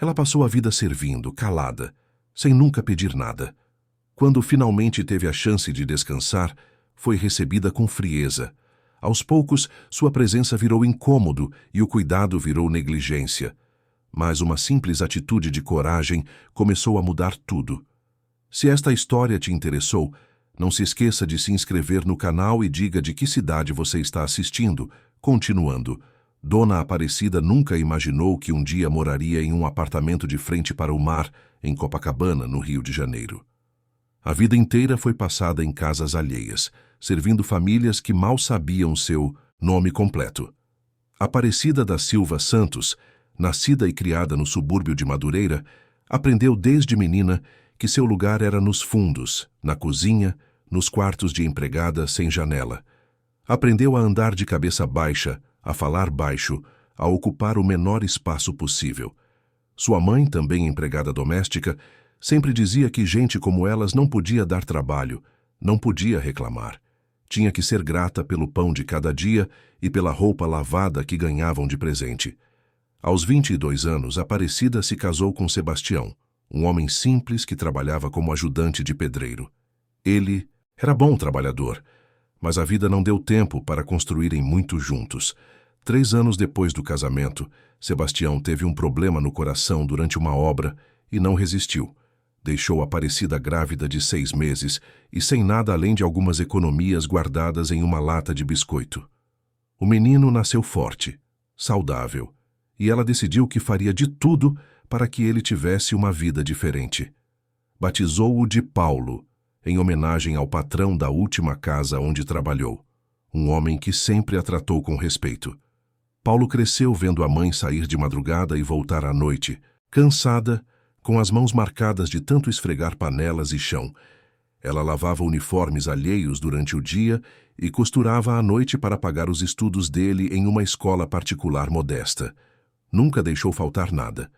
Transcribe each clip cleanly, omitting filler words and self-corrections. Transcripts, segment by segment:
Ela passou a vida servindo, calada, sem nunca pedir nada. Quando finalmente teve a chance de descansar, foi recebida com frieza. Aos poucos, sua presença virou incômodo e o cuidado virou negligência. Mas uma simples atitude de coragem começou a mudar tudo. Se esta história te interessou, não se esqueça de se inscrever no canal e diga de que cidade você está assistindo. Continuando, Dona Aparecida nunca imaginou que um dia moraria em um apartamento de frente para o mar, em Copacabana, no Rio de Janeiro. A vida inteira foi passada em casas alheias, servindo famílias que mal sabiam seu nome completo. Aparecida da Silva Santos, nascida e criada no subúrbio de Madureira, aprendeu desde menina que seu lugar era nos fundos, na cozinha, nos quartos de empregada sem janela. Aprendeu a andar de cabeça baixa, a falar baixo, a ocupar o menor espaço possível. Sua mãe, também empregada doméstica, sempre dizia que gente como elas não podia dar trabalho, não podia reclamar. Tinha que ser grata pelo pão de cada dia e pela roupa lavada que ganhavam de presente. Aos 22 anos, Aparecida se casou com Sebastião, um homem simples que trabalhava como ajudante de pedreiro. Ele era bom trabalhador, mas a vida não deu tempo para construírem muito juntos. 3 anos depois do casamento, Sebastião teve um problema no coração durante uma obra e não resistiu. Deixou Aparecida grávida de 6 meses e sem nada além de algumas economias guardadas em uma lata de biscoito. O menino nasceu forte, saudável, e ela decidiu que faria de tudo para que ele tivesse uma vida diferente. Batizou-o de Paulo, em homenagem ao patrão da última casa onde trabalhou, um homem que sempre a tratou com respeito. Paulo cresceu vendo a mãe sair de madrugada e voltar à noite, cansada, com as mãos marcadas de tanto esfregar panelas e chão. Ela lavava uniformes alheios durante o dia e costurava à noite para pagar os estudos dele em uma escola particular modesta. Nunca deixou faltar nada.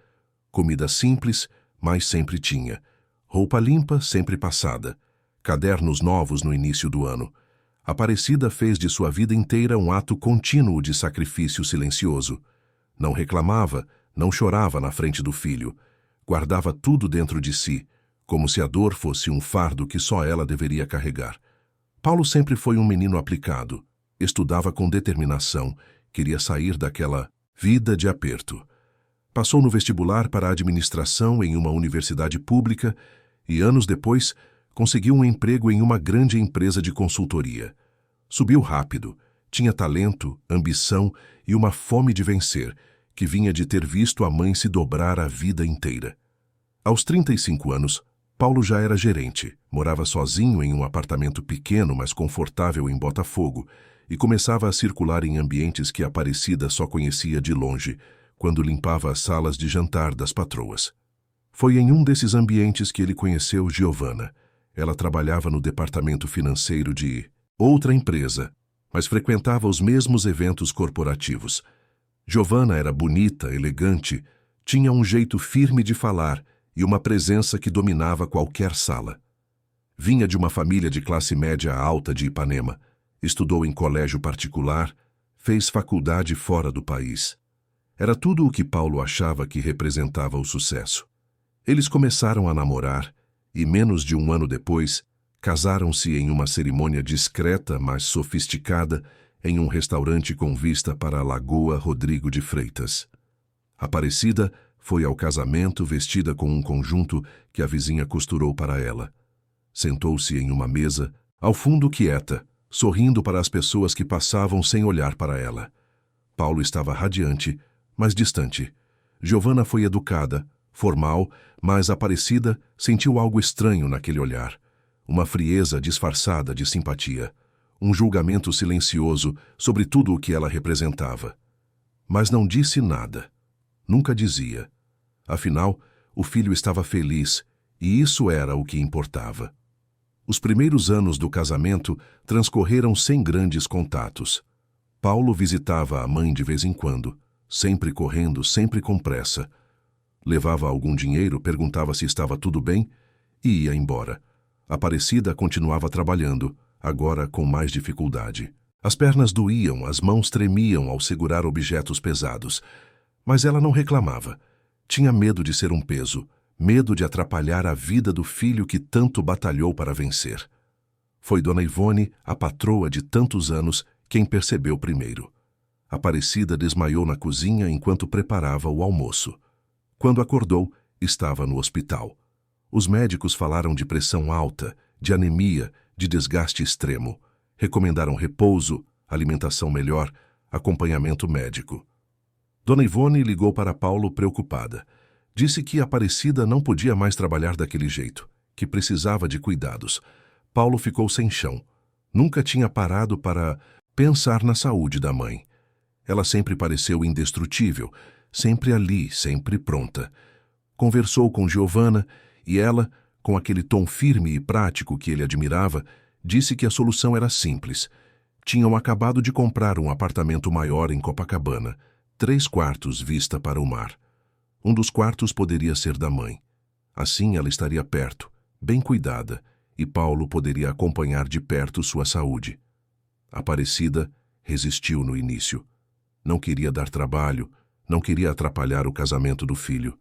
Comida simples, mas sempre tinha. Roupa limpa, sempre passada. Cadernos novos no início do ano. Aparecida fez de sua vida inteira um ato contínuo de sacrifício silencioso. Não reclamava, não chorava na frente do filho. Guardava tudo dentro de si, como se a dor fosse um fardo que só ela deveria carregar. Paulo sempre foi um menino aplicado. Estudava com determinação, queria sair daquela vida de aperto. Passou no vestibular para a administração em uma universidade pública e, anos depois, conseguiu um emprego em uma grande empresa de consultoria. Subiu rápido, tinha talento, ambição e uma fome de vencer, que vinha de ter visto a mãe se dobrar a vida inteira. Aos 35 anos, Paulo já era gerente, morava sozinho em um apartamento pequeno, mas confortável em Botafogo, e começava a circular em ambientes que Aparecida só conhecia de longe, quando limpava as salas de jantar das patroas. Foi em um desses ambientes que ele conheceu Giovanna. Ela trabalhava no departamento financeiro de outra empresa, mas frequentava os mesmos eventos corporativos. Giovanna era bonita, elegante, tinha um jeito firme de falar e uma presença que dominava qualquer sala. Vinha de uma família de classe média alta de Ipanema, estudou em colégio particular, fez faculdade fora do país. Era tudo o que Paulo achava que representava o sucesso. Eles começaram a namorar e, menos de um ano depois, casaram-se em uma cerimônia discreta, mas sofisticada, em um restaurante com vista para a Lagoa Rodrigo de Freitas. Aparecida foi ao casamento vestida com um conjunto que a vizinha costurou para ela. Sentou-se em uma mesa, ao fundo quieta, sorrindo para as pessoas que passavam sem olhar para ela. Paulo estava radiante, mas distante. Giovanna foi educada, formal, mas Aparecida sentiu algo estranho naquele olhar. Uma frieza disfarçada de simpatia. Um julgamento silencioso sobre tudo o que ela representava. Mas não disse nada. Nunca dizia. Afinal, o filho estava feliz, e isso era o que importava. Os primeiros anos do casamento transcorreram sem grandes contatos. Paulo visitava a mãe de vez em quando, sempre correndo, sempre com pressa. Levava algum dinheiro, perguntava se estava tudo bem e ia embora. Aparecida continuava trabalhando, agora com mais dificuldade. As pernas doíam, as mãos tremiam ao segurar objetos pesados. Mas ela não reclamava. Tinha medo de ser um peso, medo de atrapalhar a vida do filho que tanto batalhou para vencer. Foi Dona Ivone, a patroa de tantos anos, quem percebeu primeiro. Aparecida desmaiou na cozinha enquanto preparava o almoço. Quando acordou, estava no hospital. Os médicos falaram de pressão alta, de anemia, de desgaste extremo. Recomendaram repouso, alimentação melhor, acompanhamento médico. Dona Ivone ligou para Paulo preocupada. Disse que Aparecida não podia mais trabalhar daquele jeito, que precisava de cuidados. Paulo ficou sem chão. Nunca tinha parado para pensar na saúde da mãe. Ela sempre pareceu indestrutível, sempre ali, sempre pronta. Conversou com Giovana e ela, com aquele tom firme e prático que ele admirava, disse que a solução era simples. Tinham acabado de comprar um apartamento maior em Copacabana, 3 quartos vista para o mar. Um dos quartos poderia ser da mãe. Assim ela estaria perto, bem cuidada, e Paulo poderia acompanhar de perto sua saúde. Aparecida resistiu no início. Não queria dar trabalho, não queria atrapalhar o casamento do filho.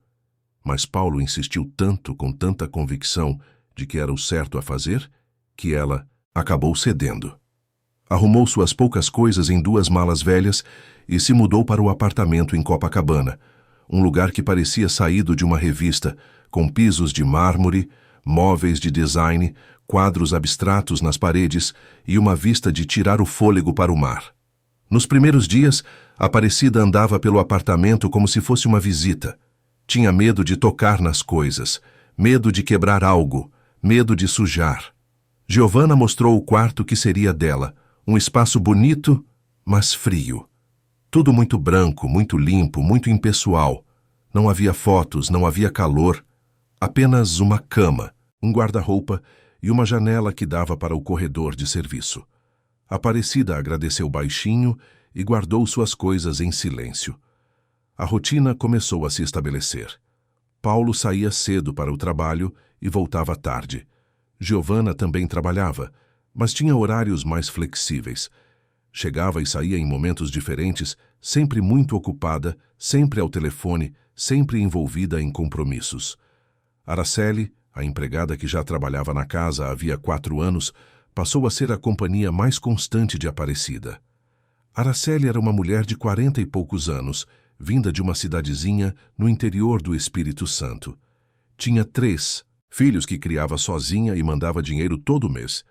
Mas Paulo insistiu tanto, com tanta convicção, de que era o certo a fazer, que ela acabou cedendo. Arrumou suas poucas coisas em 2 malas velhas e se mudou para o apartamento em Copacabana, um lugar que parecia saído de uma revista, com pisos de mármore, móveis de design, quadros abstratos nas paredes e uma vista de tirar o fôlego para o mar. Nos primeiros dias, Aparecida andava pelo apartamento como se fosse uma visita. Tinha medo de tocar nas coisas, medo de quebrar algo, medo de sujar. Giovana mostrou o quarto que seria dela, um espaço bonito, mas frio. Tudo muito branco, muito limpo, muito impessoal. Não havia fotos, não havia calor. Apenas uma cama, um guarda-roupa e uma janela que dava para o corredor de serviço. Aparecida agradeceu baixinho e guardou suas coisas em silêncio. A rotina começou a se estabelecer. Paulo saía cedo para o trabalho e voltava tarde. Giovana também trabalhava, mas tinha horários mais flexíveis. Chegava e saía em momentos diferentes, sempre muito ocupada, sempre ao telefone, sempre envolvida em compromissos. Araceli, a empregada que já trabalhava na casa havia 4 anos, passou a ser a companhia mais constante de Aparecida. Araceli era uma mulher de 40 e poucos anos, vinda de uma cidadezinha no interior do Espírito Santo. Tinha 3 filhos que criava sozinha e mandava dinheiro todo mês.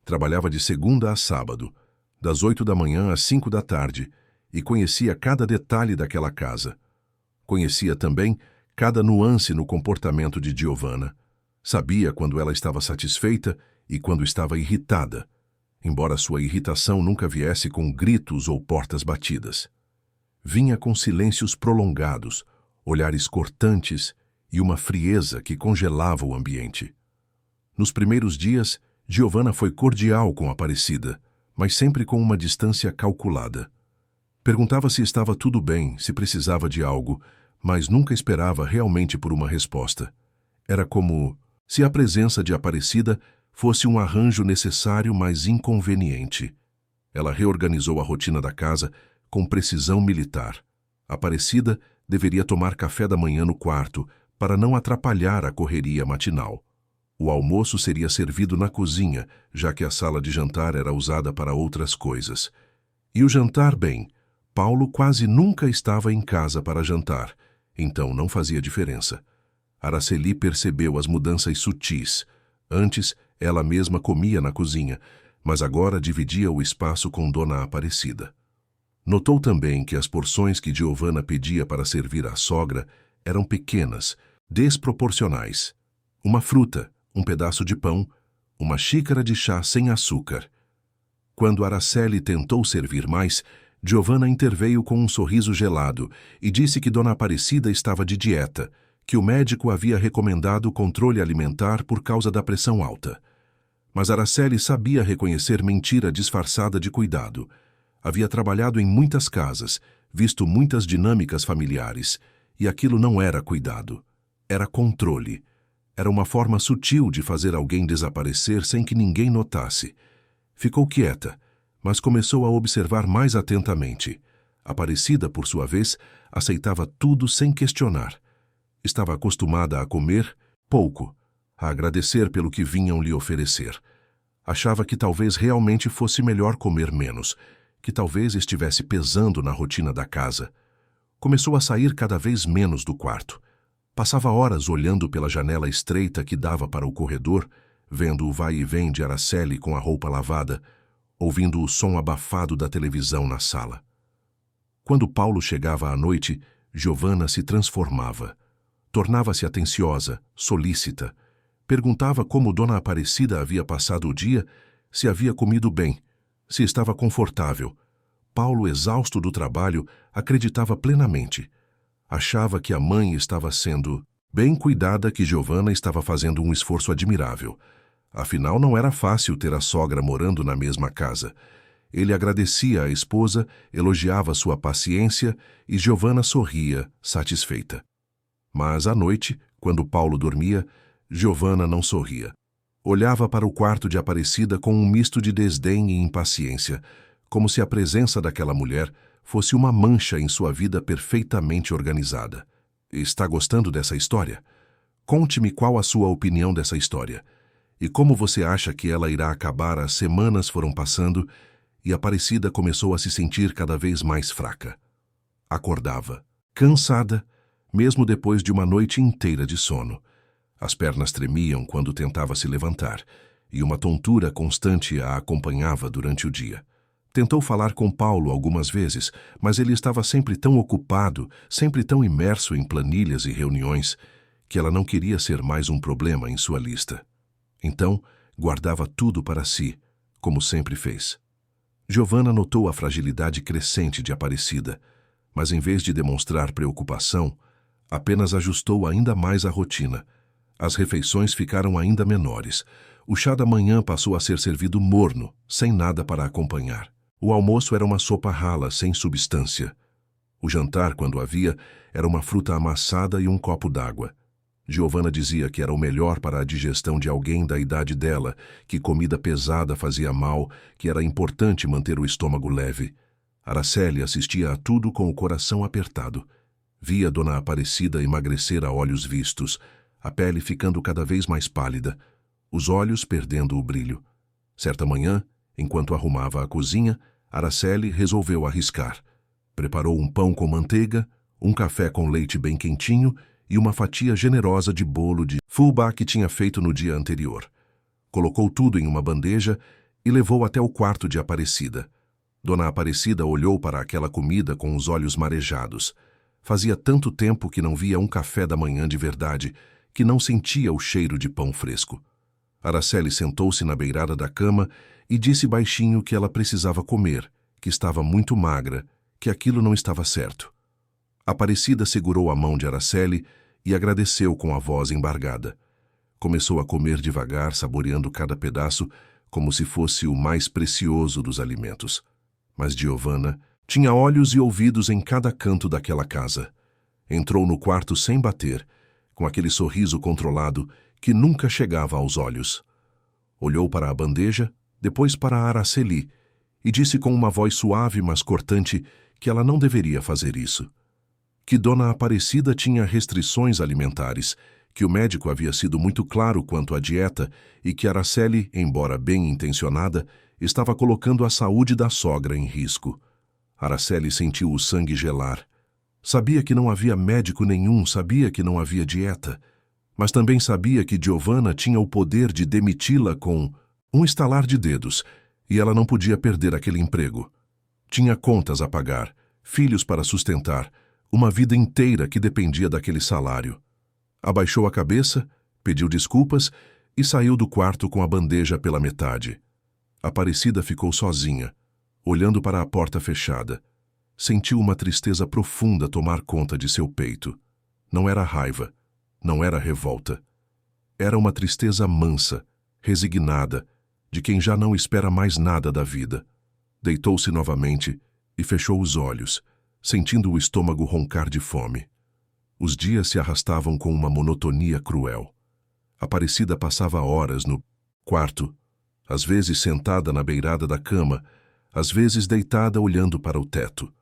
Trabalhava de segunda a sábado, das 8 da manhã às 5 da tarde, e conhecia cada detalhe daquela casa. Conhecia também cada nuance no comportamento de Giovana. Sabia quando ela estava satisfeita e quando estava irritada, embora sua irritação nunca viesse com gritos ou portas batidas. Vinha com silêncios prolongados, olhares cortantes e uma frieza que congelava o ambiente. Nos primeiros dias, Giovana foi cordial com Aparecida, mas sempre com uma distância calculada. Perguntava se estava tudo bem, se precisava de algo, mas nunca esperava realmente por uma resposta. Era como se a presença de Aparecida fosse um arranjo necessário, mas inconveniente. Ela reorganizou a rotina da casa com precisão militar. Aparecida deveria tomar café da manhã no quarto, para não atrapalhar a correria matinal. O almoço seria servido na cozinha, já que a sala de jantar era usada para outras coisas. E o jantar, bem, Paulo quase nunca estava em casa para jantar, então não fazia diferença. Araceli percebeu as mudanças sutis. Antes, ela mesma comia na cozinha, mas agora dividia o espaço com Dona Aparecida. Notou também que as porções que Giovana pedia para servir à sogra eram pequenas, desproporcionais. Uma fruta, um pedaço de pão, uma xícara de chá sem açúcar. Quando Araceli tentou servir mais, Giovana interveio com um sorriso gelado e disse que Dona Aparecida estava de dieta, que o médico havia recomendado controle alimentar por causa da pressão alta. Mas Araceli sabia reconhecer mentira disfarçada de cuidado. Havia trabalhado em muitas casas, visto muitas dinâmicas familiares, e aquilo não era cuidado. Era controle. Era uma forma sutil de fazer alguém desaparecer sem que ninguém notasse. Ficou quieta, mas começou a observar mais atentamente. Aparecida, por sua vez, aceitava tudo sem questionar. Estava acostumada a comer pouco, a agradecer pelo que vinham lhe oferecer. Achava que talvez realmente fosse melhor comer menos, que talvez estivesse pesando na rotina da casa. Começou a sair cada vez menos do quarto. Passava horas olhando pela janela estreita que dava para o corredor, vendo o vai e vem de Araceli com a roupa lavada, ouvindo o som abafado da televisão na sala. Quando Paulo chegava à noite, Giovanna se transformava. Tornava-se atenciosa, solícita. Perguntava como Dona Aparecida havia passado o dia, se havia comido bem, se estava confortável. Paulo, exausto do trabalho, acreditava plenamente. Achava que a mãe estava sendo bem cuidada, que Giovanna estava fazendo um esforço admirável. Afinal, não era fácil ter a sogra morando na mesma casa. Ele agradecia à esposa, elogiava sua paciência e Giovanna sorria, satisfeita. Mas à noite, quando Paulo dormia, Giovanna não sorria. Olhava para o quarto de Aparecida com um misto de desdém e impaciência, como se a presença daquela mulher fosse uma mancha em sua vida perfeitamente organizada. Está gostando dessa história? Conte-me qual a sua opinião dessa história. E como você acha que ela irá acabar? As semanas foram passando e Aparecida começou a se sentir cada vez mais fraca. Acordava, cansada, mesmo depois de uma noite inteira de sono. As pernas tremiam quando tentava se levantar, e uma tontura constante a acompanhava durante o dia. Tentou falar com Paulo algumas vezes, mas ele estava sempre tão ocupado, sempre tão imerso em planilhas e reuniões, que ela não queria ser mais um problema em sua lista. Então, guardava tudo para si, como sempre fez. Giovanna notou a fragilidade crescente de Aparecida, mas em vez de demonstrar preocupação, apenas ajustou ainda mais a rotina. As refeições ficaram ainda menores. O chá da manhã passou a ser servido morno, sem nada para acompanhar. O almoço era uma sopa rala, sem substância. O jantar, quando havia, era uma fruta amassada e um copo d'água. Giovanna dizia que era o melhor para a digestão de alguém da idade dela, que comida pesada fazia mal, que era importante manter o estômago leve. Araceli assistia a tudo com o coração apertado. Via Dona Aparecida emagrecer a olhos vistos, a pele ficando cada vez mais pálida, os olhos perdendo o brilho. Certa manhã, enquanto arrumava a cozinha, Araceli resolveu arriscar. Preparou um pão com manteiga, um café com leite bem quentinho e uma fatia generosa de bolo de fubá que tinha feito no dia anterior. Colocou tudo em uma bandeja e levou até o quarto de Aparecida. Dona Aparecida olhou para aquela comida com os olhos marejados. Fazia tanto tempo que não via um café da manhã de verdade, que não sentia o cheiro de pão fresco. Araceli sentou-se na beirada da cama e disse baixinho que ela precisava comer, que estava muito magra, que aquilo não estava certo. Aparecida segurou a mão de Araceli e agradeceu com a voz embargada. Começou a comer devagar, saboreando cada pedaço, como se fosse o mais precioso dos alimentos. Mas Giovanna tinha olhos e ouvidos em cada canto daquela casa. Entrou no quarto sem bater, com aquele sorriso controlado que nunca chegava aos olhos. Olhou para a bandeja, depois para Araceli, e disse com uma voz suave mas cortante que ela não deveria fazer isso. Que Dona Aparecida tinha restrições alimentares, que o médico havia sido muito claro quanto à dieta e que Araceli, embora bem intencionada, estava colocando a saúde da sogra em risco. Araceli sentiu o sangue gelar. Sabia que não havia médico nenhum, sabia que não havia dieta, mas também sabia que Giovanna tinha o poder de demiti-la com um estalar de dedos, e ela não podia perder aquele emprego. Tinha contas a pagar, filhos para sustentar, uma vida inteira que dependia daquele salário. Abaixou a cabeça, pediu desculpas e saiu do quarto com a bandeja pela metade. Aparecida ficou sozinha, olhando para a porta fechada. Sentiu uma tristeza profunda tomar conta de seu peito. Não era raiva, não era revolta. Era uma tristeza mansa, resignada, de quem já não espera mais nada da vida. Deitou-se novamente e fechou os olhos, sentindo o estômago roncar de fome. Os dias se arrastavam com uma monotonia cruel. Aparecida passava horas no quarto, às vezes sentada na beirada da cama, às vezes deitada olhando para o teto.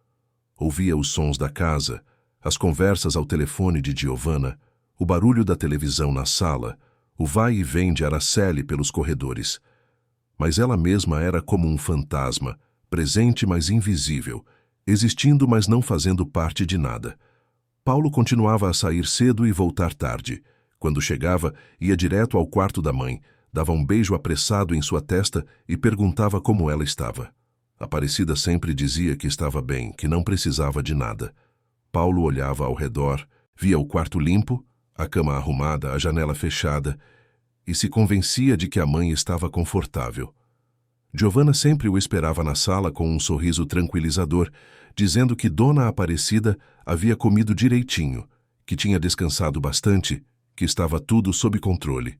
Ouvia os sons da casa, as conversas ao telefone de Giovanna, o barulho da televisão na sala, o vai e vem de Araceli pelos corredores. Mas ela mesma era como um fantasma, presente mas invisível, existindo mas não fazendo parte de nada. Paulo continuava a sair cedo e voltar tarde. Quando chegava, ia direto ao quarto da mãe, dava um beijo apressado em sua testa e perguntava como ela estava. Aparecida sempre dizia que estava bem, que não precisava de nada. Paulo olhava ao redor, via o quarto limpo, a cama arrumada, a janela fechada, e se convencia de que a mãe estava confortável. Giovanna sempre o esperava na sala com um sorriso tranquilizador, dizendo que Dona Aparecida havia comido direitinho, que tinha descansado bastante, que estava tudo sob controle.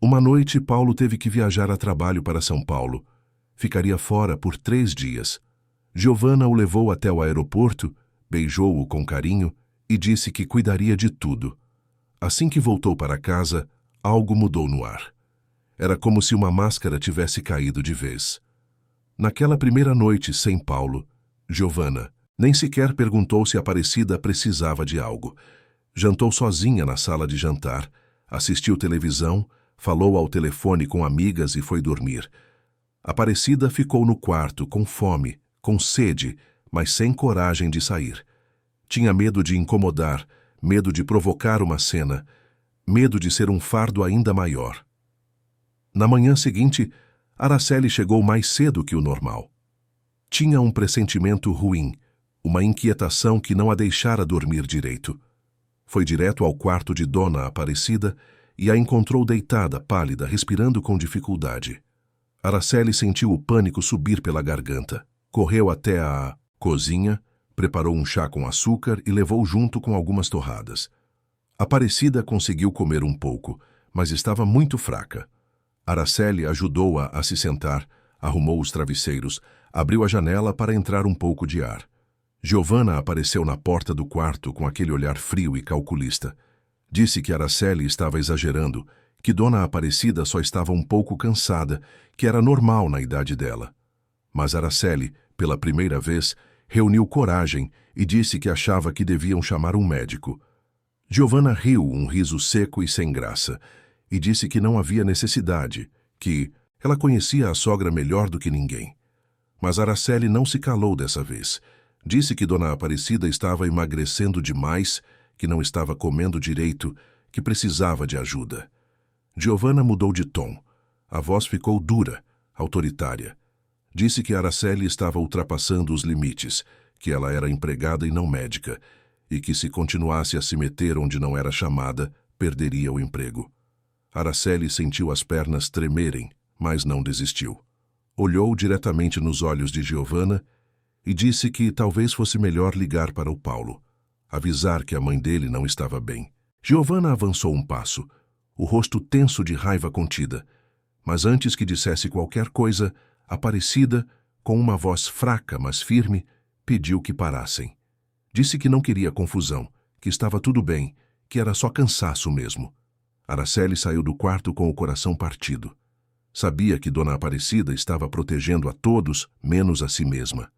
Uma noite, Paulo teve que viajar a trabalho para São Paulo. Ficaria fora por 3 dias. Giovanna o levou até o aeroporto, beijou-o com carinho e disse que cuidaria de tudo. Assim que voltou para casa, algo mudou no ar. Era como se uma máscara tivesse caído de vez. Naquela primeira noite sem Paulo, Giovanna nem sequer perguntou se Aparecida precisava de algo. Jantou sozinha na sala de jantar, assistiu televisão, falou ao telefone com amigas e foi dormir. Aparecida ficou no quarto, com fome, com sede, mas sem coragem de sair. Tinha medo de incomodar, medo de provocar uma cena, medo de ser um fardo ainda maior. Na manhã seguinte, Araceli chegou mais cedo que o normal. Tinha um pressentimento ruim, uma inquietação que não a deixara dormir direito. Foi direto ao quarto de Dona Aparecida e a encontrou deitada, pálida, respirando com dificuldade. Araceli sentiu o pânico subir pela garganta. Correu até a cozinha, preparou um chá com açúcar e levou junto com algumas torradas. Aparecida conseguiu comer um pouco, mas estava muito fraca. Araceli ajudou-a a se sentar, arrumou os travesseiros, abriu a janela para entrar um pouco de ar. Giovanna apareceu na porta do quarto com aquele olhar frio e calculista. Disse que Araceli estava exagerando, que Dona Aparecida só estava um pouco cansada, que era normal na idade dela. Mas Araceli, pela primeira vez, reuniu coragem e disse que achava que deviam chamar um médico. Giovanna riu um riso seco e sem graça, e disse que não havia necessidade, que ela conhecia a sogra melhor do que ninguém. Mas Araceli não se calou dessa vez. Disse que Dona Aparecida estava emagrecendo demais, que não estava comendo direito, que precisava de ajuda. Giovanna mudou de tom. A voz ficou dura, autoritária. Disse que Araceli estava ultrapassando os limites, que ela era empregada e não médica, e que se continuasse a se meter onde não era chamada, perderia o emprego. Araceli sentiu as pernas tremerem, mas não desistiu. Olhou diretamente nos olhos de Giovanna e disse que talvez fosse melhor ligar para o Paulo, avisar que a mãe dele não estava bem. Giovanna avançou um passo, o rosto tenso de raiva contida, mas antes que dissesse qualquer coisa, Aparecida, com uma voz fraca mas firme, pediu que parassem. Disse que não queria confusão, que estava tudo bem, que era só cansaço mesmo. Araceli saiu do quarto com o coração partido. Sabia que Dona Aparecida estava protegendo a todos, menos a si mesma.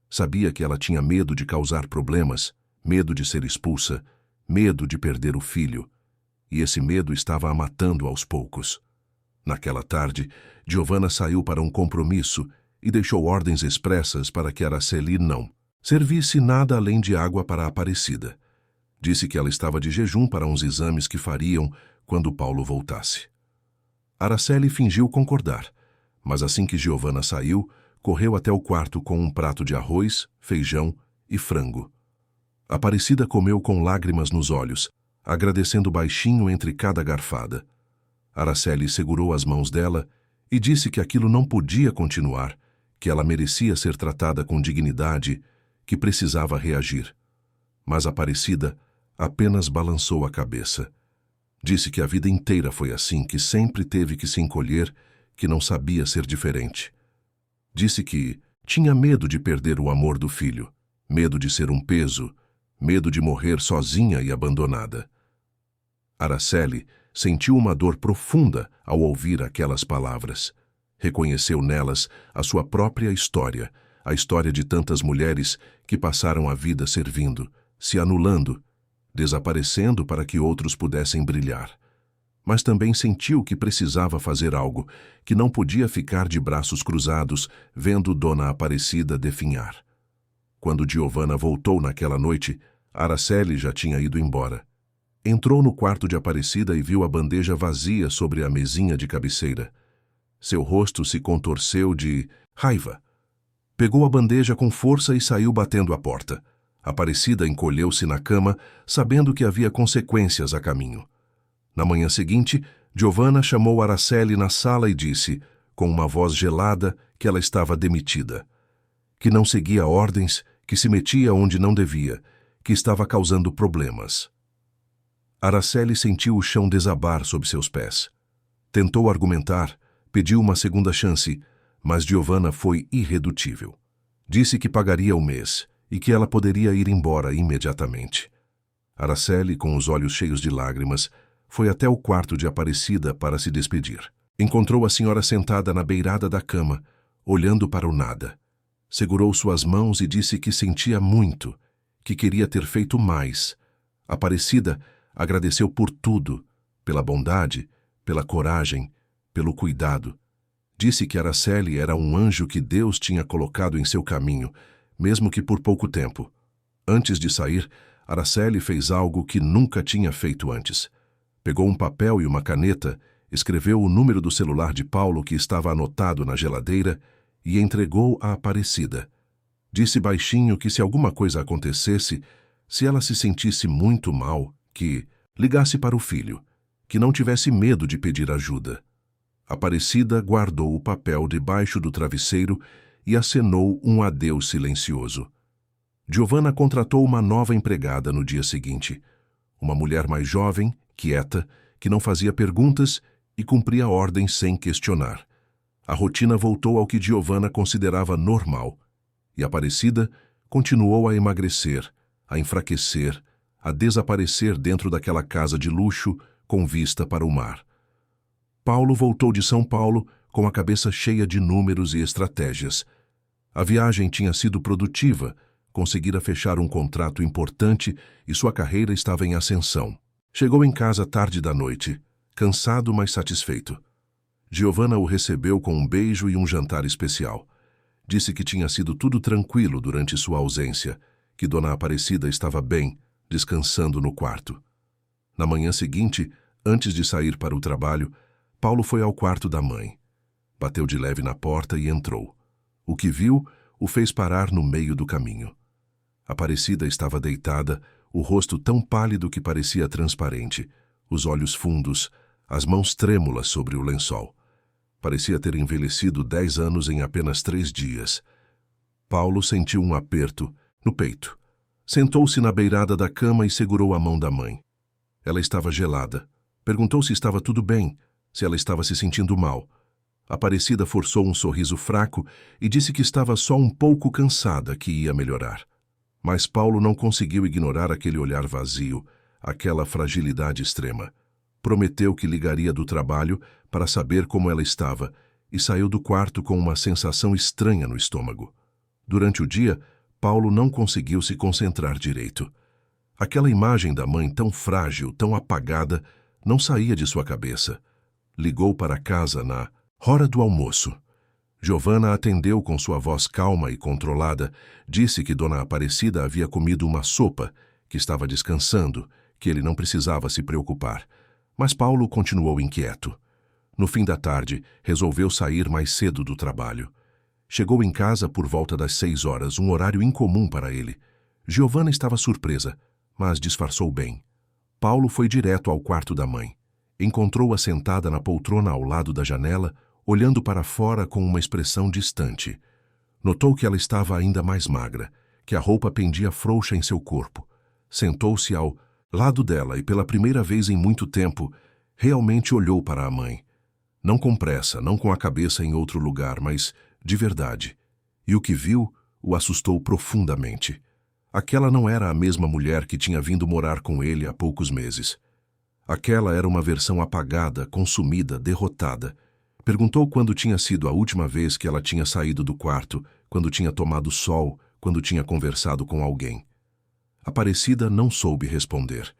Sabia que ela tinha medo de causar problemas, medo de ser expulsa, medo de perder o filho. E esse medo estava a matando aos poucos. Naquela tarde, Giovanna saiu para um compromisso e deixou ordens expressas para que Araceli não servisse nada além de água para a Aparecida. Disse que ela estava de jejum para uns exames que fariam quando Paulo voltasse. Araceli fingiu concordar, mas assim que Giovanna saiu, correu até o quarto com um prato de arroz, feijão e frango. Aparecida comeu com lágrimas nos olhos, agradecendo baixinho entre cada garfada. Araceli segurou as mãos dela e disse que aquilo não podia continuar, que ela merecia ser tratada com dignidade, que precisava reagir. Mas Aparecida apenas balançou a cabeça. Disse que a vida inteira foi assim, que sempre teve que se encolher, que não sabia ser diferente. Disse que tinha medo de perder o amor do filho, medo de ser um peso, medo de morrer sozinha e abandonada. Araceli sentiu uma dor profunda ao ouvir aquelas palavras. Reconheceu nelas a sua própria história, a história de tantas mulheres que passaram a vida servindo, se anulando, desaparecendo para que outros pudessem brilhar. Mas também sentiu que precisava fazer algo, que não podia ficar de braços cruzados, vendo Dona Aparecida definhar. Quando Giovanna voltou naquela noite, Araceli já tinha ido embora. Entrou no quarto de Aparecida e viu a bandeja vazia sobre a mesinha de cabeceira. Seu rosto se contorceu de raiva. Pegou a bandeja com força e saiu batendo a porta. Aparecida encolheu-se na cama, sabendo que havia consequências a caminho. Na manhã seguinte, Giovanna chamou Araceli na sala e disse, com uma voz gelada, que ela estava demitida. Que não seguia ordens, que se metia onde não devia, que estava causando problemas. Araceli sentiu o chão desabar sob seus pés. Tentou argumentar, pediu uma segunda chance, mas Giovanna foi irredutível. Disse que pagaria o mês e que ela poderia ir embora imediatamente. Araceli, com os olhos cheios de lágrimas, foi até o quarto de Aparecida para se despedir. Encontrou a senhora sentada na beirada da cama, olhando para o nada. Segurou suas mãos e disse que sentia muito, que queria ter feito mais. Aparecida agradeceu por tudo, pela bondade, pela coragem, pelo cuidado. Disse que Araceli era um anjo que Deus tinha colocado em seu caminho, mesmo que por pouco tempo. Antes de sair, Araceli fez algo que nunca tinha feito antes. Pegou um papel e uma caneta, escreveu o número do celular de Paulo que estava anotado na geladeira e entregou a Aparecida. Disse baixinho que se alguma coisa acontecesse, se ela se sentisse muito mal, que ligasse para o filho, que não tivesse medo de pedir ajuda. Aparecida guardou o papel debaixo do travesseiro e acenou um adeus silencioso. Giovanna contratou uma nova empregada no dia seguinte. Uma mulher mais jovem, quieta, que não fazia perguntas e cumpria ordens sem questionar. A rotina voltou ao que Giovanna considerava normal, e Aparecida continuou a emagrecer, a enfraquecer, a desaparecer dentro daquela casa de luxo com vista para o mar. Paulo voltou de São Paulo com a cabeça cheia de números e estratégias. A viagem tinha sido produtiva, conseguira fechar um contrato importante e sua carreira estava em ascensão. Chegou em casa tarde da noite, cansado, mas satisfeito. Giovanna o recebeu com um beijo e um jantar especial. Disse que tinha sido tudo tranquilo durante sua ausência, que Dona Aparecida estava bem, descansando no quarto. Na manhã seguinte, antes de sair para o trabalho, Paulo foi ao quarto da mãe. Bateu de leve na porta e entrou. O que viu o fez parar no meio do caminho. Aparecida estava deitada, o rosto tão pálido que parecia transparente, os olhos fundos, as mãos trêmulas sobre o lençol. Parecia ter envelhecido 10 anos em apenas 3 dias. Paulo sentiu um aperto no peito. Sentou-se na beirada da cama e segurou a mão da mãe. Ela estava gelada. Perguntou se estava tudo bem, se ela estava se sentindo mal. Aparecida forçou um sorriso fraco e disse que estava só um pouco cansada, que ia melhorar. Mas Paulo não conseguiu ignorar aquele olhar vazio, aquela fragilidade extrema. Prometeu que ligaria do trabalho para saber como ela estava e saiu do quarto com uma sensação estranha no estômago. Durante o dia, Paulo não conseguiu se concentrar direito. Aquela imagem da mãe tão frágil, tão apagada, não saía de sua cabeça. Ligou para casa na hora do almoço. Giovanna atendeu com sua voz calma e controlada, disse que Dona Aparecida havia comido uma sopa, que estava descansando, que ele não precisava se preocupar. Mas Paulo continuou inquieto. No fim da tarde, resolveu sair mais cedo do trabalho. Chegou em casa por volta das 6 horas, um horário incomum para ele. Giovanna estava surpresa, mas disfarçou bem. Paulo foi direto ao quarto da mãe. Encontrou-a sentada na poltrona ao lado da janela, olhando para fora com uma expressão distante. Notou que ela estava ainda mais magra, que a roupa pendia frouxa em seu corpo. Sentou-se ao lado dela e, pela primeira vez em muito tempo, realmente olhou para a mãe. Não com pressa, não com a cabeça em outro lugar, mas de verdade. E o que viu o assustou profundamente. Aquela não era a mesma mulher que tinha vindo morar com ele há poucos meses. Aquela era uma versão apagada, consumida, derrotada. Perguntou quando tinha sido a última vez que ela tinha saído do quarto, quando tinha tomado sol, quando tinha conversado com alguém. Aparecida não soube responder.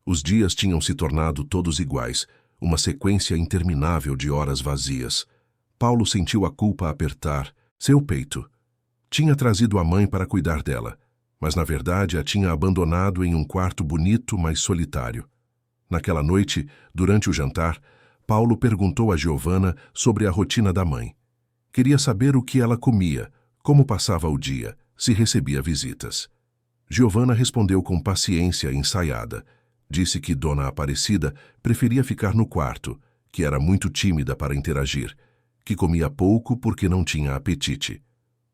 Os dias tinham se tornado todos iguais, uma sequência interminável de horas vazias. Paulo sentiu a culpa apertar seu peito. Tinha trazido a mãe para cuidar dela, mas na verdade a tinha abandonado em um quarto bonito, mas solitário. Naquela noite, durante o jantar, Paulo perguntou a Giovanna sobre a rotina da mãe. Queria saber o que ela comia, como passava o dia, se recebia visitas. Giovanna respondeu com paciência ensaiada. Disse que Dona Aparecida preferia ficar no quarto, que era muito tímida para interagir, que comia pouco porque não tinha apetite.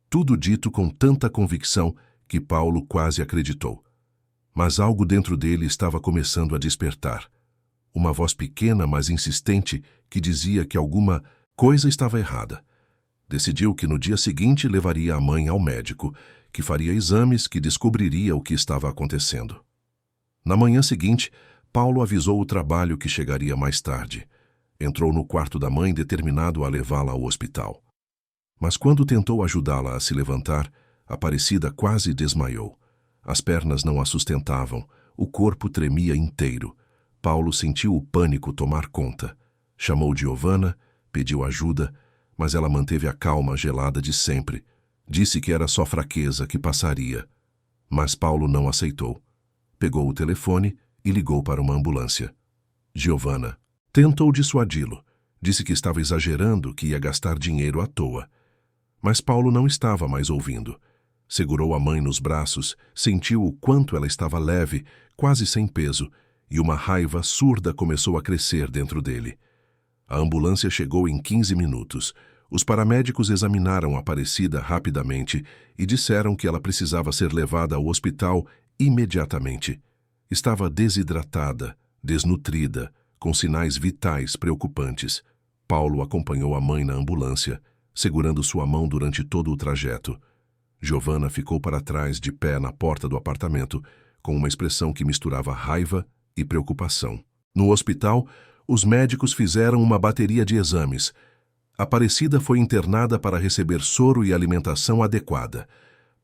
Tudo dito com tanta convicção que Paulo quase acreditou. Mas algo dentro dele estava começando a despertar. Uma voz pequena, mas insistente, que dizia que alguma coisa estava errada. Decidiu que no dia seguinte levaria a mãe ao médico, que faria exames, que descobriria o que estava acontecendo. Na manhã seguinte, Paulo avisou o trabalho que chegaria mais tarde. Entrou no quarto da mãe determinado a levá-la ao hospital. Mas quando tentou ajudá-la a se levantar, Aparecida quase desmaiou. As pernas não a sustentavam, o corpo tremia inteiro. Paulo sentiu o pânico tomar conta. Chamou Giovanna, pediu ajuda, mas ela manteve a calma gelada de sempre. Disse que era só fraqueza, que passaria. Mas Paulo não aceitou. Pegou o telefone e ligou para uma ambulância. Giovanna tentou dissuadi-lo. Disse que estava exagerando, que ia gastar dinheiro à toa. Mas Paulo não estava mais ouvindo. Segurou a mãe nos braços, sentiu o quanto ela estava leve, quase sem peso, e uma raiva surda começou a crescer dentro dele. A ambulância chegou em 15 minutos. Os paramédicos examinaram Aparecida rapidamente e disseram que ela precisava ser levada ao hospital imediatamente. Estava desidratada, desnutrida, com sinais vitais preocupantes. Paulo acompanhou a mãe na ambulância, segurando sua mão durante todo o trajeto. Giovanna ficou para trás, de pé na porta do apartamento, com uma expressão que misturava raiva e preocupação. No hospital, os médicos fizeram uma bateria de exames. Aparecida foi internada para receber soro e alimentação adequada.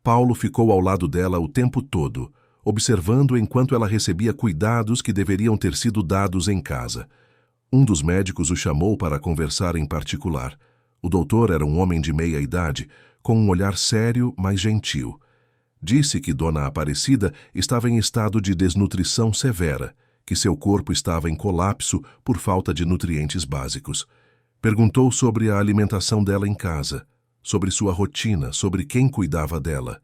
Paulo ficou ao lado dela o tempo todo, observando enquanto ela recebia cuidados que deveriam ter sido dados em casa. Um dos médicos o chamou para conversar em particular. O doutor era um homem de meia idade, com um olhar sério, mas gentil. Disse que Dona Aparecida estava em estado de desnutrição severa, que seu corpo estava em colapso por falta de nutrientes básicos. Perguntou sobre a alimentação dela em casa, sobre sua rotina, sobre quem cuidava dela.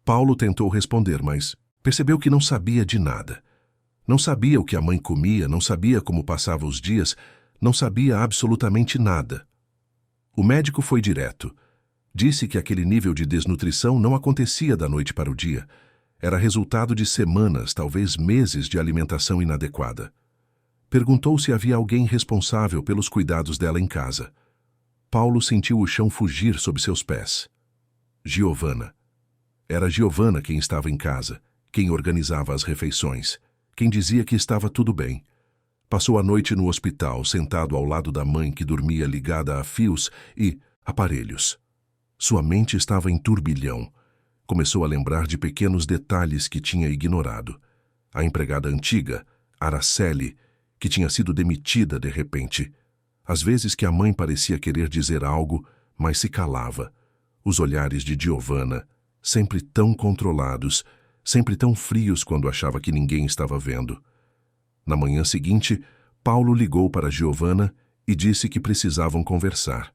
Paulo tentou responder, mas percebeu que não sabia de nada. Não sabia o que a mãe comia, não sabia como passava os dias, não sabia absolutamente nada. O médico foi direto. Disse que aquele nível de desnutrição não acontecia da noite para o dia. Era resultado de semanas, talvez meses de alimentação inadequada. Perguntou se havia alguém responsável pelos cuidados dela em casa. Paulo sentiu o chão fugir sob seus pés. Giovanna. Era Giovanna quem estava em casa, quem organizava as refeições, quem dizia que estava tudo bem. Passou a noite no hospital, sentado ao lado da mãe que dormia ligada a fios e aparelhos. Sua mente estava em turbilhão. Começou a lembrar de pequenos detalhes que tinha ignorado. A empregada antiga, Araceli, que tinha sido demitida de repente. Às vezes que a mãe parecia querer dizer algo, mas se calava. Os olhares de Giovanna, sempre tão controlados, sempre tão frios quando achava que ninguém estava vendo. Na manhã seguinte, Paulo ligou para Giovanna e disse que precisavam conversar.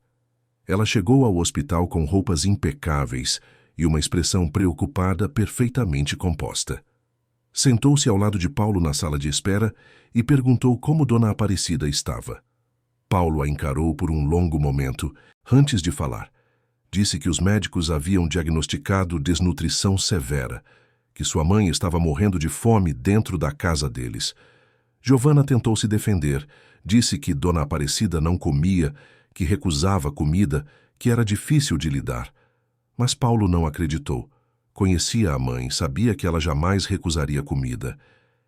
Ela chegou ao hospital com roupas impecáveis e uma expressão preocupada perfeitamente composta. Sentou-se ao lado de Paulo na sala de espera e perguntou como Dona Aparecida estava. Paulo a encarou por um longo momento, antes de falar. Disse que os médicos haviam diagnosticado desnutrição severa, que sua mãe estava morrendo de fome dentro da casa deles. Giovanna tentou se defender, disse que Dona Aparecida não comia, que recusava comida, que era difícil de lidar. Mas Paulo não acreditou. Conhecia a mãe, sabia que ela jamais recusaria comida.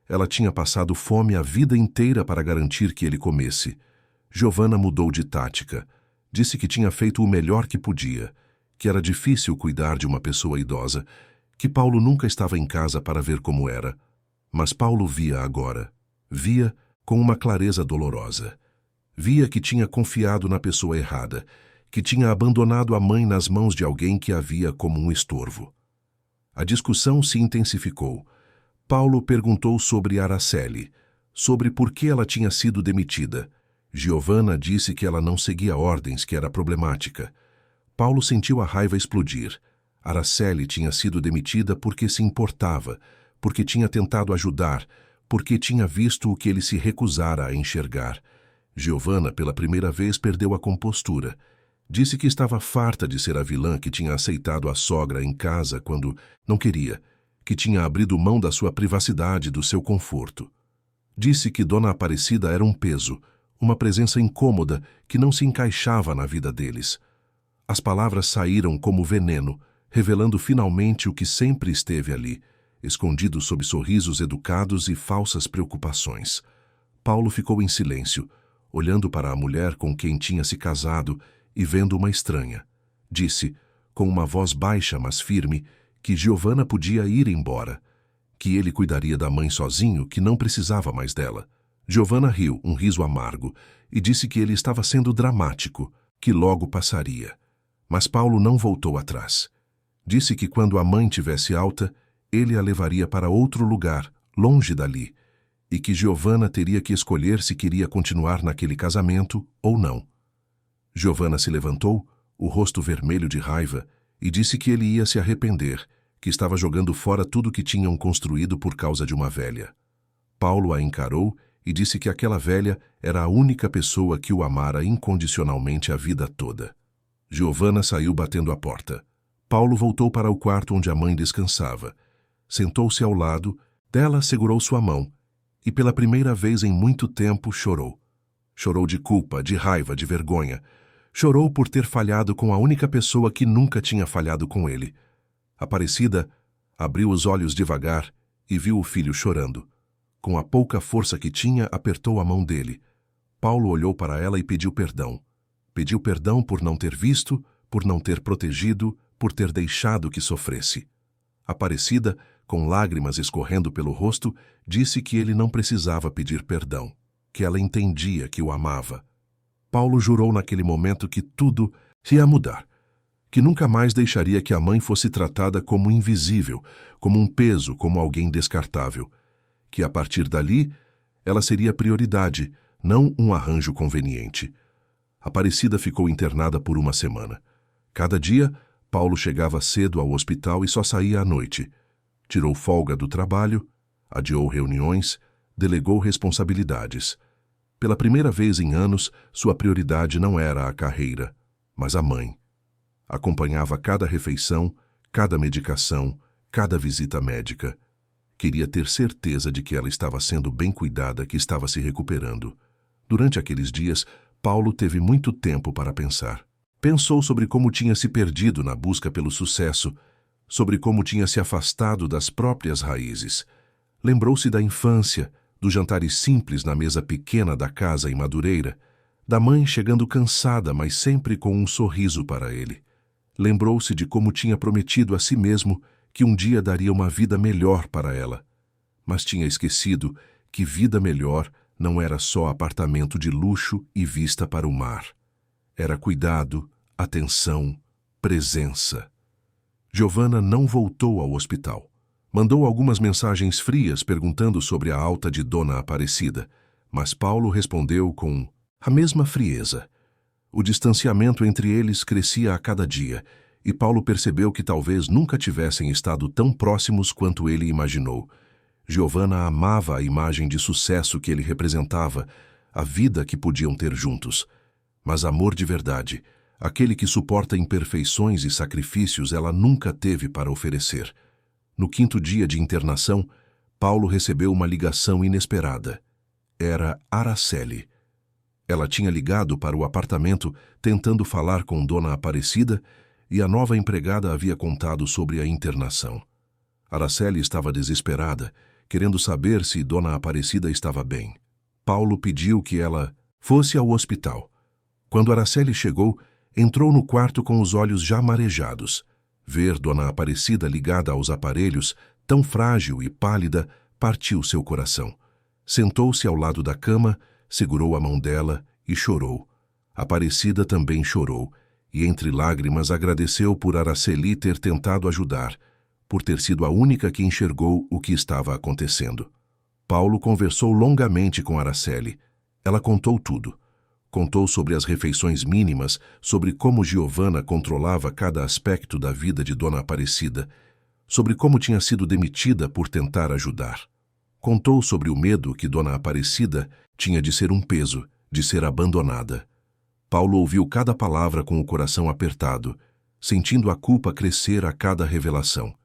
Ela tinha passado fome a vida inteira para garantir que ele comesse. Giovanna mudou de tática. Disse que tinha feito o melhor que podia, que era difícil cuidar de uma pessoa idosa, que Paulo nunca estava em casa para ver como era, mas Paulo via agora. Via com uma clareza dolorosa. Via que tinha confiado na pessoa errada, que tinha abandonado a mãe nas mãos de alguém que a via como um estorvo. A discussão se intensificou. Paulo perguntou sobre Araceli, sobre por que ela tinha sido demitida. Giovanna disse que ela não seguia ordens, que era problemática. Paulo sentiu a raiva explodir. Araceli tinha sido demitida porque se importava, porque tinha tentado ajudar, porque tinha visto o que ele se recusara a enxergar. Giovanna, pela primeira vez, perdeu a compostura. Disse que estava farta de ser a vilã que tinha aceitado a sogra em casa quando não queria, que tinha abrido mão da sua privacidade, do seu conforto. Disse que Dona Aparecida era um peso, uma presença incômoda que não se encaixava na vida deles. As palavras saíram como veneno, revelando finalmente o que sempre esteve ali, escondido sob sorrisos educados e falsas preocupações. Paulo ficou em silêncio, olhando para a mulher com quem tinha se casado e vendo uma estranha. Disse, com uma voz baixa mas firme, que Giovanna podia ir embora, que ele cuidaria da mãe sozinho, que não precisava mais dela. Giovanna riu, um riso amargo, e disse que ele estava sendo dramático, que logo passaria. Mas Paulo não voltou atrás. Disse que quando a mãe tivesse alta, ele a levaria para outro lugar, longe dali, e que Giovanna teria que escolher se queria continuar naquele casamento ou não. Giovanna se levantou, o rosto vermelho de raiva, e disse que ele ia se arrepender, que estava jogando fora tudo que tinham construído por causa de uma velha. Paulo a encarou e disse que aquela velha era a única pessoa que o amara incondicionalmente a vida toda. Giovanna saiu batendo a porta. Paulo voltou para o quarto onde a mãe descansava. Sentou-se ao lado, dela segurou sua mão, e pela primeira vez em muito tempo chorou. Chorou de culpa, de raiva, de vergonha. Chorou por ter falhado com a única pessoa que nunca tinha falhado com ele. Aparecida abriu os olhos devagar e viu o filho chorando. Com a pouca força que tinha, apertou a mão dele. Paulo olhou para ela e pediu perdão. Pediu perdão por não ter visto, por não ter protegido, por ter deixado que sofresse. Aparecida, com lágrimas escorrendo pelo rosto, disse que ele não precisava pedir perdão, que ela entendia que o amava. Paulo jurou naquele momento que tudo ia mudar, que nunca mais deixaria que a mãe fosse tratada como invisível, como um peso, como alguém descartável, que a partir dali ela seria prioridade, não um arranjo conveniente. Aparecida ficou internada por uma semana. Cada dia, Paulo chegava cedo ao hospital e só saía à noite. Tirou folga do trabalho, adiou reuniões, delegou responsabilidades. Pela primeira vez em anos, sua prioridade não era a carreira, mas a mãe. Acompanhava cada refeição, cada medicação, cada visita médica. Queria ter certeza de que ela estava sendo bem cuidada, que estava se recuperando. Durante aqueles dias, Paulo teve muito tempo para pensar. Pensou sobre como tinha se perdido na busca pelo sucesso, sobre como tinha se afastado das próprias raízes. Lembrou-se da infância, dos jantares simples na mesa pequena da casa em Madureira, da mãe chegando cansada, mas sempre com um sorriso para ele. Lembrou-se de como tinha prometido a si mesmo que um dia daria uma vida melhor para ela. Mas tinha esquecido que vida melhor não era só apartamento de luxo e vista para o mar. Era cuidado, atenção, presença. Giovanna não voltou ao hospital. Mandou algumas mensagens frias perguntando sobre a alta de Dona Aparecida, mas Paulo respondeu com a mesma frieza. O distanciamento entre eles crescia a cada dia, e Paulo percebeu que talvez nunca tivessem estado tão próximos quanto ele imaginou. Giovanna amava a imagem de sucesso que ele representava, a vida que podiam ter juntos. Mas amor de verdade, aquele que suporta imperfeições e sacrifícios, ela nunca teve para oferecer. No 5º dia de internação, Paulo recebeu uma ligação inesperada. Era Araceli. Ela tinha ligado para o apartamento tentando falar com Dona Aparecida e a nova empregada havia contado sobre a internação. Araceli estava desesperada, querendo saber se Dona Aparecida estava bem. Paulo pediu que ela fosse ao hospital. Quando Araceli chegou, entrou no quarto com os olhos já marejados. Ver Dona Aparecida ligada aos aparelhos, tão frágil e pálida, partiu seu coração. Sentou-se ao lado da cama, segurou a mão dela e chorou. Aparecida também chorou, e entre lágrimas agradeceu por Araceli ter tentado ajudar, por ter sido a única que enxergou o que estava acontecendo. Paulo conversou longamente com Araceli. Ela contou tudo. Contou sobre as refeições mínimas, sobre como Giovanna controlava cada aspecto da vida de Dona Aparecida, sobre como tinha sido demitida por tentar ajudar. Contou sobre o medo que Dona Aparecida tinha de ser um peso, de ser abandonada. Paulo ouviu cada palavra com o coração apertado, sentindo a culpa crescer a cada revelação.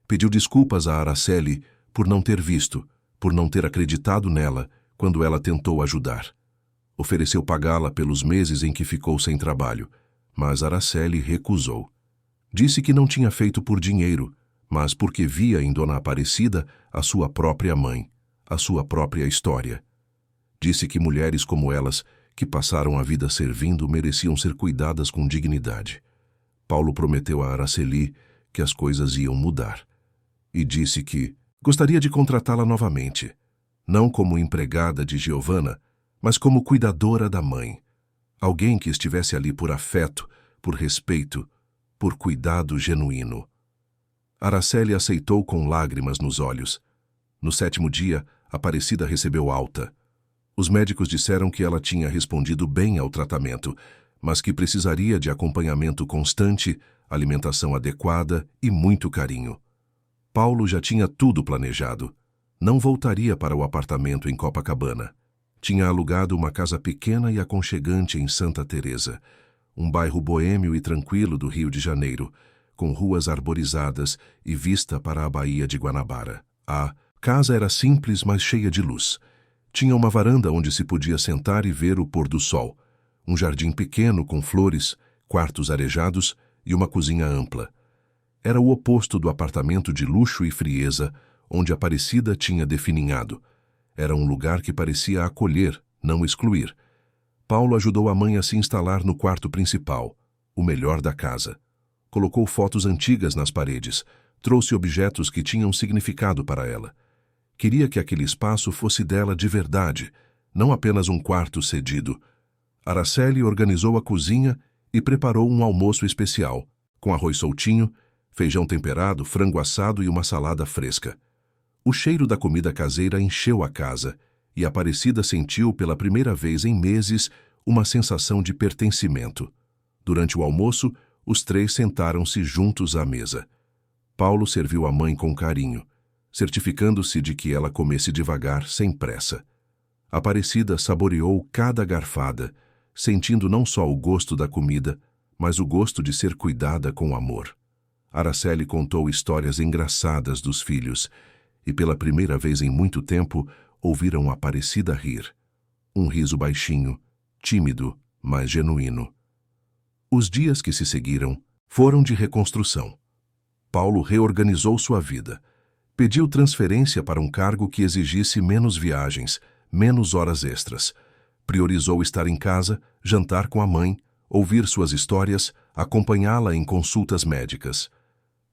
Pediu desculpas a Araceli por não ter visto, por não ter acreditado nela quando ela tentou ajudar. Ofereceu pagá-la pelos meses em que ficou sem trabalho, mas Araceli recusou. Disse que não tinha feito por dinheiro, mas porque via em Dona Aparecida a sua própria mãe, a sua própria história. Disse que mulheres como elas, que passaram a vida servindo, mereciam ser cuidadas com dignidade. Paulo prometeu a Araceli que as coisas iam mudar. E disse que gostaria de contratá-la novamente, não como empregada de Giovanna, mas como cuidadora da mãe. Alguém que estivesse ali por afeto, por respeito, por cuidado genuíno. Araceli aceitou com lágrimas nos olhos. No 7º dia, Aparecida recebeu alta. Os médicos disseram que ela tinha respondido bem ao tratamento, mas que precisaria de acompanhamento constante, alimentação adequada e muito carinho. Paulo já tinha tudo planejado. Não voltaria para o apartamento em Copacabana. Tinha alugado uma casa pequena e aconchegante em Santa Teresa, um bairro boêmio e tranquilo do Rio de Janeiro, com ruas arborizadas e vista para a Baía de Guanabara. A casa era simples, mas cheia de luz. Tinha uma varanda onde se podia sentar e ver o pôr do sol, um jardim pequeno com flores, quartos arejados e uma cozinha ampla. Era o oposto do apartamento de luxo e frieza onde Aparecida tinha definhado. Era um lugar que parecia acolher, não excluir. Paulo ajudou a mãe a se instalar no quarto principal, o melhor da casa. Colocou fotos antigas nas paredes, trouxe objetos que tinham significado para ela. Queria que aquele espaço fosse dela de verdade, não apenas um quarto cedido. Araceli organizou a cozinha e preparou um almoço especial, com arroz soltinho, feijão temperado, frango assado e uma salada fresca. O cheiro da comida caseira encheu a casa e Aparecida sentiu pela primeira vez em meses uma sensação de pertencimento. Durante o almoço, os três sentaram-se juntos à mesa. Paulo serviu a mãe com carinho, certificando-se de que ela comesse devagar, sem pressa. Aparecida saboreou cada garfada, sentindo não só o gosto da comida, mas o gosto de ser cuidada com amor. Araceli contou histórias engraçadas dos filhos, e pela primeira vez em muito tempo ouviram Aparecida rir. Um riso baixinho, tímido, mas genuíno. Os dias que se seguiram foram de reconstrução. Paulo reorganizou sua vida. Pediu transferência para um cargo que exigisse menos viagens, menos horas extras. Priorizou estar em casa, jantar com a mãe, ouvir suas histórias, acompanhá-la em consultas médicas.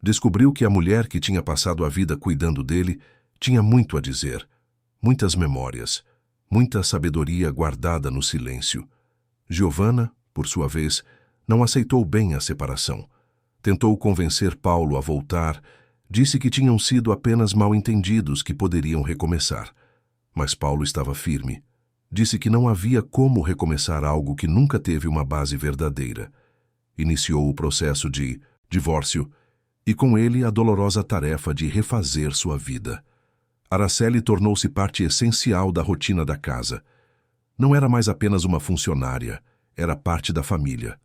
Descobriu que a mulher que tinha passado a vida cuidando dele tinha muito a dizer, muitas memórias, muita sabedoria guardada no silêncio. Giovanna, por sua vez, não aceitou bem a separação. Tentou convencer Paulo a voltar, disse que tinham sido apenas mal-entendidos que poderiam recomeçar. Mas Paulo estava firme. Disse que não havia como recomeçar algo que nunca teve uma base verdadeira. Iniciou o processo de divórcio e com ele a dolorosa tarefa de refazer sua vida. Araceli tornou-se parte essencial da rotina da casa. Não era mais apenas uma funcionária, era parte da família.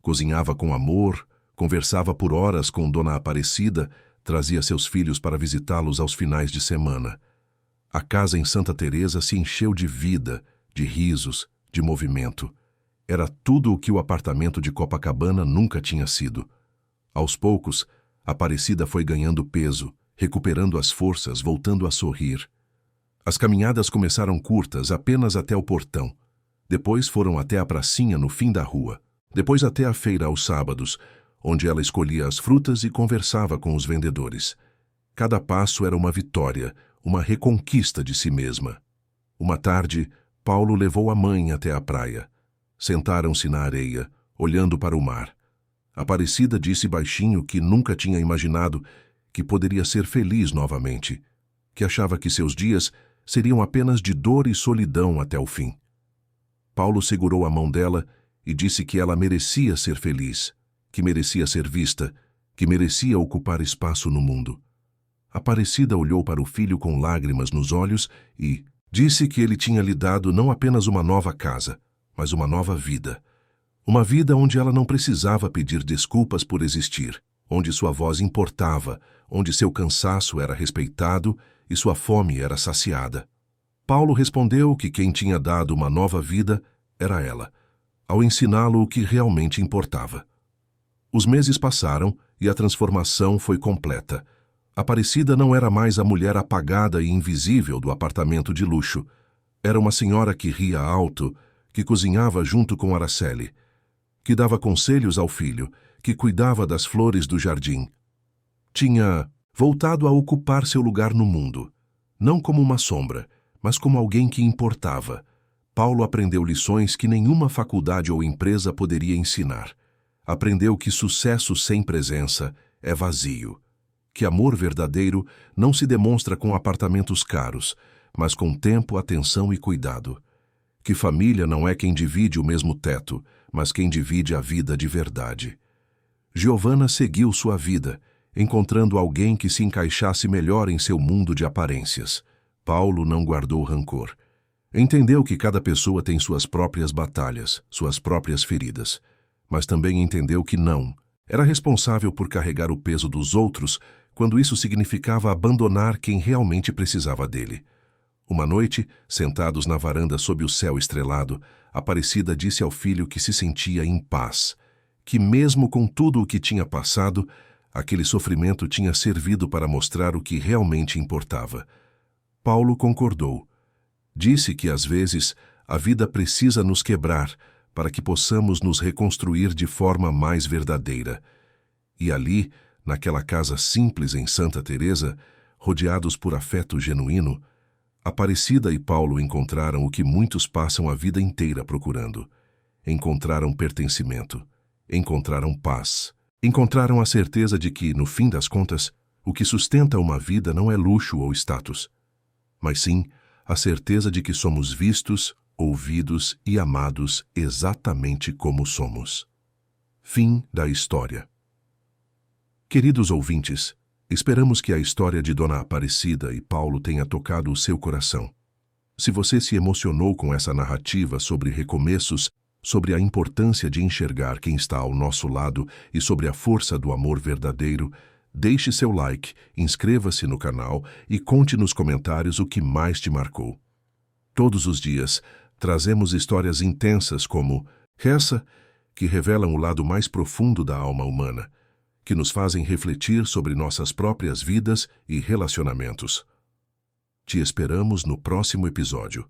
Cozinhava com amor, conversava por horas com Dona Aparecida, trazia seus filhos para visitá-los aos finais de semana. A casa em Santa Teresa se encheu de vida, de risos, de movimento. Era tudo o que o apartamento de Copacabana nunca tinha sido. Aos poucos, Aparecida foi ganhando peso, recuperando as forças, voltando a sorrir. As caminhadas começaram curtas, apenas até o portão. Depois foram até a pracinha no fim da rua. Depois até a feira aos sábados, onde ela escolhia as frutas e conversava com os vendedores. Cada passo era uma vitória, uma reconquista de si mesma. Uma tarde, Paulo levou a mãe até a praia. Sentaram-se na areia, olhando para o mar. Aparecida disse baixinho que nunca tinha imaginado que poderia ser feliz novamente, que achava que seus dias seriam apenas de dor e solidão até o fim. Paulo segurou a mão dela e disse que ela merecia ser feliz, que merecia ser vista, que merecia ocupar espaço no mundo. Aparecida olhou para o filho com lágrimas nos olhos e disse que ele tinha lhe dado não apenas uma nova casa, mas uma nova vida. Uma vida onde ela não precisava pedir desculpas por existir, onde sua voz importava, onde seu cansaço era respeitado e sua fome era saciada. Paulo respondeu que quem tinha dado uma nova vida era ela, ao ensiná-lo o que realmente importava. Os meses passaram e a transformação foi completa. Aparecida não era mais a mulher apagada e invisível do apartamento de luxo. Era uma senhora que ria alto, que cozinhava junto com Araceli, que dava conselhos ao filho, que cuidava das flores do jardim. Tinha voltado a ocupar seu lugar no mundo, não como uma sombra, mas como alguém que importava. Paulo aprendeu lições que nenhuma faculdade ou empresa poderia ensinar. Aprendeu que sucesso sem presença é vazio, que amor verdadeiro não se demonstra com apartamentos caros, mas com tempo, atenção e cuidado. Que família não é quem divide o mesmo teto, mas quem divide a vida de verdade. Giovanna seguiu sua vida, encontrando alguém que se encaixasse melhor em seu mundo de aparências. Paulo não guardou rancor. Entendeu que cada pessoa tem suas próprias batalhas, suas próprias feridas, mas também entendeu que não era responsável por carregar o peso dos outros quando isso significava abandonar quem realmente precisava dele. Uma noite, sentados na varanda sob o céu estrelado, Aparecida disse ao filho que se sentia em paz, que mesmo com tudo o que tinha passado, aquele sofrimento tinha servido para mostrar o que realmente importava. Paulo concordou. Disse que, às vezes, a vida precisa nos quebrar para que possamos nos reconstruir de forma mais verdadeira. E ali, naquela casa simples em Santa Teresa, rodeados por afeto genuíno, Aparecida e Paulo encontraram o que muitos passam a vida inteira procurando. Encontraram pertencimento, encontraram paz, encontraram a certeza de que, no fim das contas, o que sustenta uma vida não é luxo ou status, mas sim a certeza de que somos vistos, ouvidos e amados exatamente como somos. Fim da história. Queridos ouvintes, esperamos que a história de Dona Aparecida e Paulo tenha tocado o seu coração. Se você se emocionou com essa narrativa sobre recomeços, sobre a importância de enxergar quem está ao nosso lado e sobre a força do amor verdadeiro, deixe seu like, inscreva-se no canal e conte nos comentários o que mais te marcou. Todos os dias, trazemos histórias intensas como essa, que revelam o lado mais profundo da alma humana, que nos fazem refletir sobre nossas próprias vidas e relacionamentos. Te esperamos no próximo episódio.